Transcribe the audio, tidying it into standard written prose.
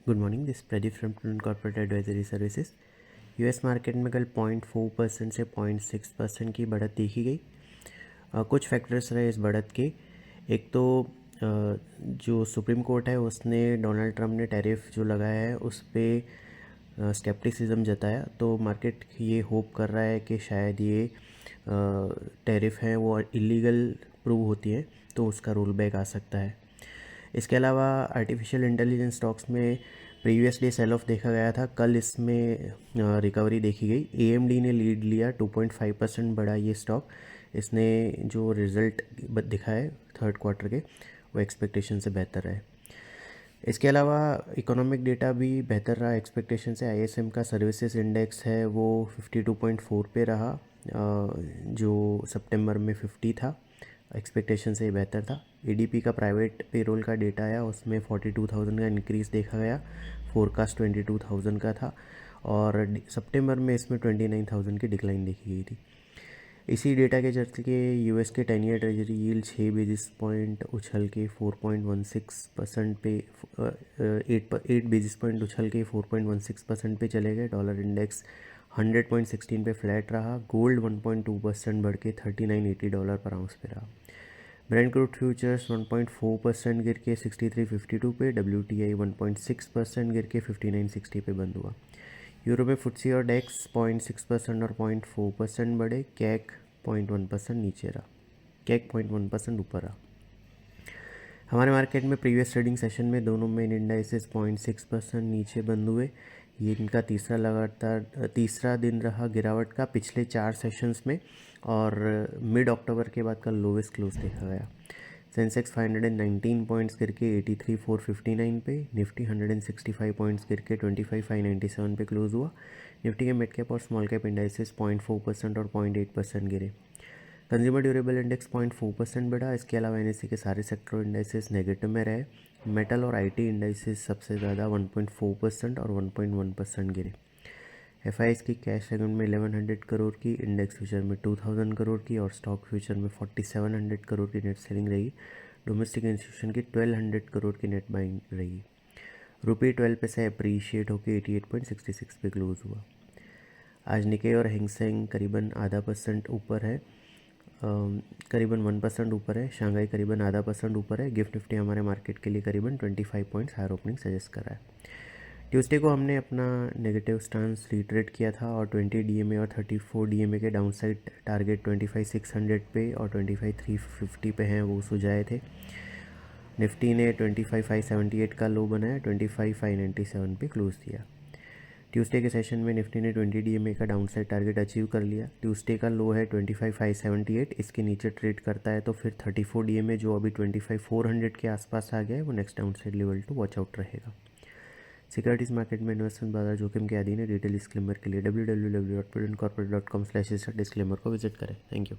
Good morning, this Pradeep from prudent corporate advisory services. US market में कल 0.4% से 0.6% की बढ़त देखी गई। कुछ फैक्टर्स रहे इस बढ़त के। एक तो जो सुप्रीम कोर्ट है उसने डोनाल्ड ट्रंप ने टैरिफ जो लगाया है उस पर स्केप्टिसिज्म जताया, तो मार्केट ये होप कर रहा है कि शायद ये टैरिफ है वो इलीगल प्रूव होती है तो उसका रोल बैक आ सकता है। इसके अलावा आर्टिफिशियल इंटेलिजेंस स्टॉक्स में प्रीवियस डे सेल ऑफ देखा गया था, कल इसमें रिकवरी देखी गई। एएमडी ने लीड लिया, 2.5% बढ़ा ये स्टॉक। इसने जो रिज़ल्ट दिखाए थर्ड क्वार्टर के वो एक्सपेक्टेशन से बेहतर है। इसके अलावा इकोनॉमिक डेटा भी बेहतर रहा एक्सपेक्टेशन से। आईएसएम का सर्विसेज इंडेक्स है वो 52.4 पे रहा, जो सितंबर में 50 था, एक्सपेक्टेशन से बेहतर था। एडीपी का प्राइवेट पेरोल का डेटा आया, उसमें 42,000 का इंक्रीज़ देखा गया, फोरकास्ट 22,000 का था, और सितंबर में इसमें 29,000 की डिक्लाइन देखी गई थी। इसी डेटा के चलते यूएस के 10 year treasury yield 6 basis point उछल के 4.16% पे 8 बेसिस पॉइंट उछल के 4.16% पे चले गए। डॉलर इंडेक्स 100.16 पे फ्लैट रहा। गोल्ड 1.2% बढ़ के $39.80 पर आउंस पे रहा। ब्रेंट क्रूड फ्यूचर्स 1.4% गिर के 63.52 पे, WTI 1.6% गिर के 59.60 पे बंद हुआ। यूरो में फुटसी और डेक्स 0.6% और 0.4% बढ़े। कैक 0.1% नीचे रहा। कैक 0.1% ऊपर रहा। हमारे मार्केट में प्रीवियस ट्रेडिंग सेशन में दोनों मेन इंडाइसेस 0.6% नीचे बंद हुए। ये इनका तीसरा दिन रहा गिरावट का पिछले 4 सेशंस में, और मिड अक्टूबर के बाद का लोवेस्ट क्लोज देखा गया। सेंसेक्स 519 पॉइंट्स गिर के 83,459 पे, निफ्टी 165 पॉइंट्स गिर के 25,597 पे क्लोज हुआ। निफ्टी के मिड कैप और स्मॉल कैप इंडाइसेस 0.4% और 0.8% गिरे। कंज्यूमर ड्यूरेबल इंडेक्स 0.4% बढ़ा। इसके अलावा एनएससी के सारे सेक्टर इंडाइसेस नेगेटिव में रहे। मेटल और आईटी इंडाइसेस सबसे ज़्यादा 1.4% और 1.1% गिरे। एफआईएस की कैश सेगमेंट में 1100 करोड़ की, इंडेक्स फ्यूचर में 2000 करोड़ की और स्टॉक फ्यूचर में 4700 करोड़ की नेट सेलिंग रही। डोमेस्टिक इंस्टीट्यूशन की 1200 करोड़ की नेट बाइंग रही। रुपये 12 पैसे अप्रीशिएट होकर 88.66 पे क्लोज हुआ। आज निके और हैंगसेंग करीबन ½ % ऊपर है, करीबन 1% ऊपर है। शंघाई करीबन ½ % ऊपर है। गिफ्ट निफ्टी हमारे मार्केट के लिए करीबन 25 पॉइंट्स हायर ओपनिंग सजेस्ट कर रहा है। ट्यूसडे को हमने अपना नेगेटिव स्टांस रिट्रेट किया था और 20 डीएमए और 34 डीएमए के डाउनसाइड टारगेट 25,600 पे और 25,350 पे हैं वो सुझाए थे। निफ्टी ने 25,578 का लो बनाया, 25,597 पे क्लोज दिया। ट्यूसडे के सेशन में निफ्टी ने 20 डीएमए का डाउनसाइड टारगेट अचीव कर लिया। ट्यूसडे का लो है 25,578, इसके नीचे ट्रेड करता है तो फिर 34 डीएमए जो अभी 25,400 के आसपास आ गया है वो next downside level to watch out रहेगा। सिक्योरिटीज़ मार्केट में इन्वेस्टमेंट बाजार जोखिम के अधीन है। डिटेल डिस्क्लेमर के लिए www.prudentcorporate.com/disclaimer को विजिट करें। Thank you.